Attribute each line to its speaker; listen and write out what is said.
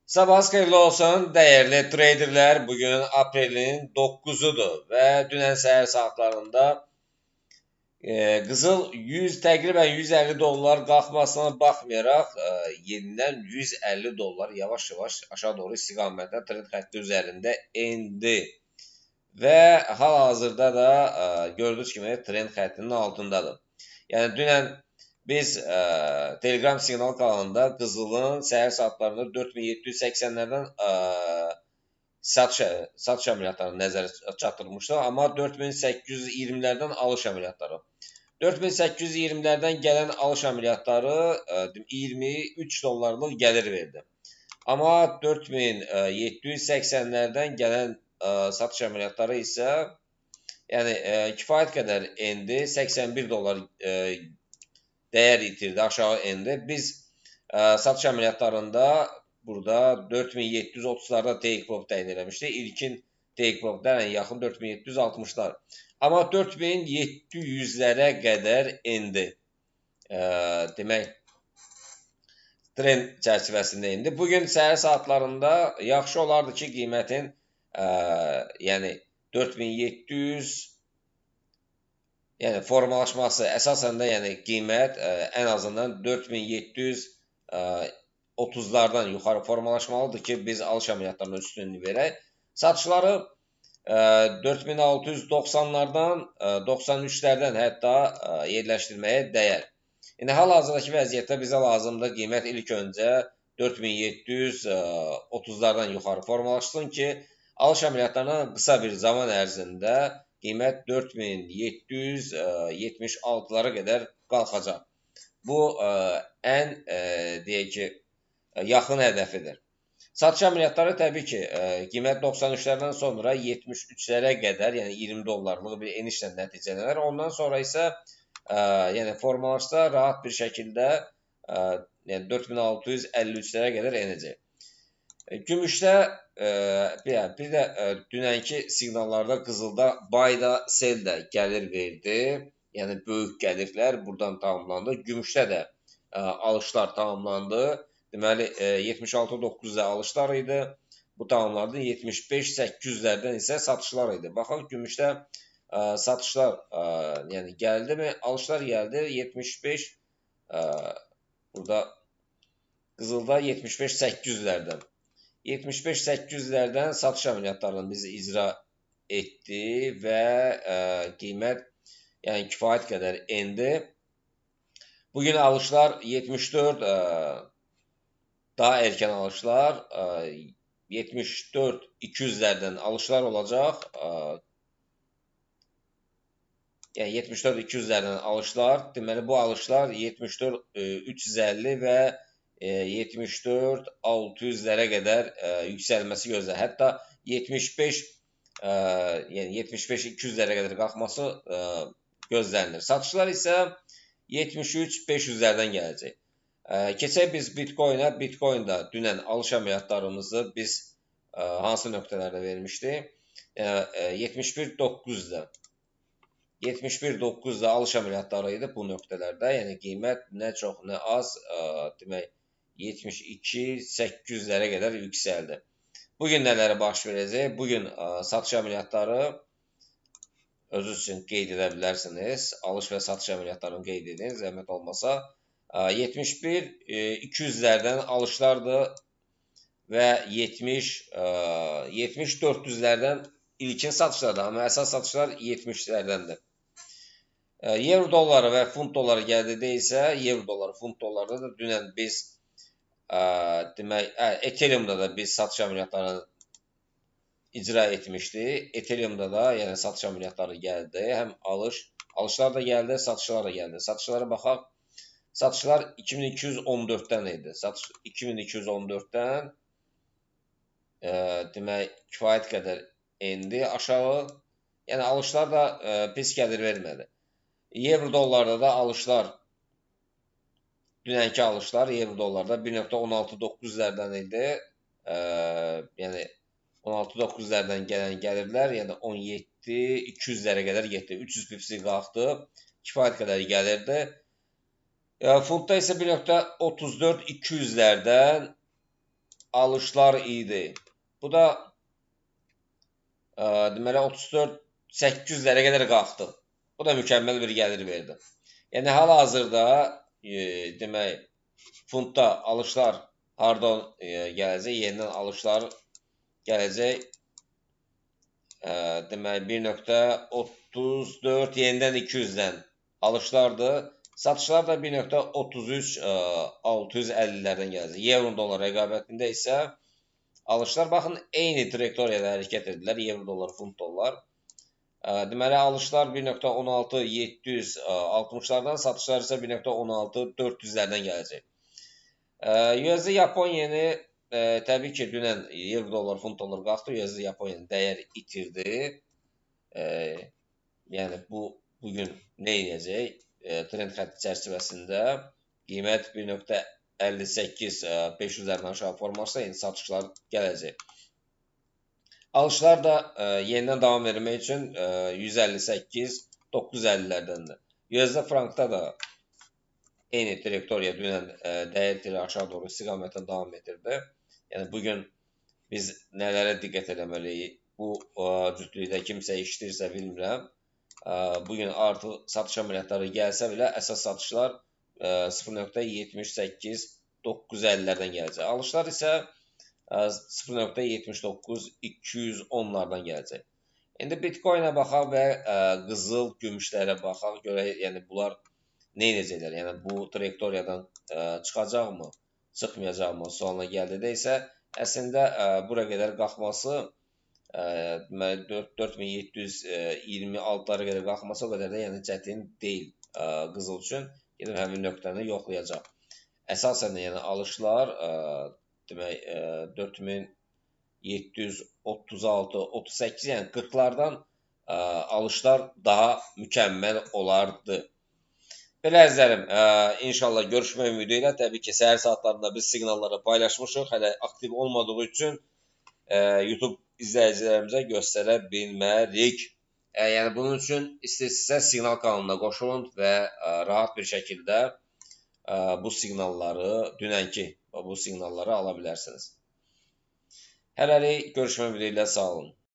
Speaker 1: Sabahınız xeyirli olsun, dəyərli traderlər. Bugün aprelin 9-udur və dünən səhər saatlarında qızıl təqribən 150 dollar qalxmasına baxmayaraq yenidən 150 dollar yavaş-yavaş aşağı doğru istiqamətlə trend xətti üzərində endi. Və hal-hazırda da gördüyünüz kimi trend xəttinin altındadır. Yəni dünən biz Telegram siqnal kanalında qızılın səhər saatlarında 4780-lərdən satış əməliyyatlarını nəzərə çatdırmışdıq, amma 4820-lərdən alış əməliyyatları. 4820-lərdən gələn alış əməliyyatları 23 dollarlıq gəlir verdi. Amma 4780-lərdən gələn satış əməliyyatları isə yəni kifayət qədər endi 81 dollar dəyər itirdi, aşağı endi. Biz satış əməliyyatlarında burada 4730-larda take profit təyin eləmişdik. İlkin take profitlərlə yaxın 4760-lar. Amma 4700-lərə qədər endi. Demək, trend çərçivəsində indi. Bugün səhər saatlarında yaxşı olardı ki, qiymətin yəni 4700 yəni formalaşması əsasən də yəni qiymət ən azından 4730-lardan yuxarı formalaşmalıdır ki, biz alış əməliyyatlarına üstünlük verək. Satışları 4690-lardan 93-lərdən hətta yerləşdirməyə dəyər. Yəni hal-hazırdakı vəziyyətdə bizə lazımdır qiymət ilk öncə 4730-lardan yuxarı formalaşsın ki, alış əməliyyatlarına qısa bir zaman ərzində qiymət 4776-lara qədər qalxacaq. Bu ən deyək ki, yaxın hədəfidir. Satış əməliyyatları təbii ki, qiymət 93-lərdən sonra 73-lərə qədər, yəni 20 dollarlıq bir enişlə nəticələnər. Ondan sonra isə yəni formalaşsa rahat bir şəkildə yəni 4653-lərə qədər enəcək. Gümüşdə bir də dünənki siqnallarda qızılda buy da sell də gəlir verdi. Yəni böyük gəlirlər buradan tamamlandı. Gümüşdə də alışlar tamamlandı. Deməli 76.900-də alışlar idi. Bu tamamlandı. 75.800-lərdən isə satışlar idi. Baxın gümüşdə satışlar yəni gəldimi? Alışlar gəldi. 75 burada qızılda 75.800-lərdən. 75-800-lərdən satış əməliyyatlarını biz icra etdi və qiymət yəni kifayət qədər endi. Bugün alışlar 74 daha erkən alışlar 74-200-lərdən alışlar olacaq. Yəni 74-200-lərdən alışlar. Deməli bu alışlar 74-350 və 74-600-lərə qədər yüksəlməsi gözlənilir. Hətta 75-200-lərə qədər qalxması gözlənilir. Satışlar isə 73-500-lərdən gələcək. Keçək biz Bitcoin-a. Bitcoin-da dünən alış əməliyyatlarımızı biz hansı nöqtələrdə vermişdik? 71.9-da. 71.9-da alış əməliyyatları idi bu nöqtələrdə. Yəni qiymət nə çox, nə az demək 72-800-lərə qədər yüksəldi. Bugün nələri baş verəcək? Bugün satış əməliyyatları özünüz üçün qeyd edə bilərsiniz. Alış və satış əməliyyatlarını qeyd edin, zəhmət olmasa. 71-200-lərdən alışlardır və 70-400-lərdən ilkin satışlardır. Amma əsas satışlar 70-lərdəndir. Euro dolları və funt dolları gəldikdə isə euro dolları, funt dollarda da dünən biz demək, Ethereum'da da biz satış əməliyyatlarını icra etmişdik. Ethereum'da da yəni satış əməliyyatları gəldi. Həm alışlar da gəldi, satışlar da gəldi. Satışlara baxaq. Satışlar 2214-dən idi. Satış 2214-dən demək, kifayət qədər endi aşağı. Yəni alışlar da pis gəlir vermədi. Euro dollarda da alışlar dünənki alışlar euro dollarda 1.169-lərdən idi. Yəni 16.9-lərdən gələn gəlirlər, yəni 17-200-lərə qədər getdi. 300 pipsi qalxdı. Kifayət qədər gəlirdi. Funtda isə 1.34-200-lərdən alışlar idi. Bu da deməli 34.800-lərə qədər qalxdı. Bu da mükəmməl bir gəlir verdi. Yəni hal-hazırda demək funtda alışlar hardan gələcək? Yenidən alışlar gələcək. Demək 1.34 yenidən 200-dən alışlardır. Satışlar da 1.33 650-lərdən gələcək. Euro dollar rəqabətində isə alışlar baxın eyni trayektoriyada hərəkət edirlər. Euro dollar, funt dollar. Deməli alışlar 1.16 760-lardan, satışlar isə 1.16 400-lərdən gələcək. USD Yaponiyanı təbii ki, dünən euro dollar, funt dollar qalxdı, USD Yaponiyanın dəyər itirdi. Yəni bugün nə edəcək? Trend xətti çərçivəsində qiymət 1.58 500-lərdən aşağı formasında indi satışlar gələcək. Alışlar da yenidən davam vermək üçün 158 950-lərdəndir. USD frankda da eyni trayektoriya dünən dəyər itiri aşağı doğru istiqamətən davam edirdi. Yəni bugün biz nələrə diqqət etməliyik? Bu cütlükdə kimsə işləyirsə bilmirəm. Bugün artıq satış əməliyyatları gəlsə belə əsas satışlar 0.78 950-lərdən gələcək. Alışlar isə 0.79 210-lardan gələcək. İndi Bitcoin-ə baxaq və qızıl gümüşlərə baxaq, görək, yəni bunlar nə edəcəklər? Yəni bu trayektoriyadan çıxacaqmı, çıxmayacaqmı sualına gəldikdə isə əslində bura qədər qalxması, deməli 4726-lara qədər qalxması o qədər də yəni çətin deyil qızıl üçün. Gedib həmin nöqtəni yoxlayacaq. Əsasən yəni alışlar demək 4736, 38, yəni 40-lardan alışlar daha mükəmməl olardı. Belə əzizlərim, inşallah görüşmək ümidi ilə təbii ki, səhər saatlarında biz siqnalları paylaşmışıq. Hələ aktiv olmadığı üçün YouTube izləyicilərimizə göstərə bilmərik. Yəni bunun üçün istəyirsinizsə siqnal kanalına qoşulun və rahat bir şəkildə bu siqnalları, dünənki bu siqnalları ala bilərsiniz. Hələlik görüşmək ümidi ilə sağ olun.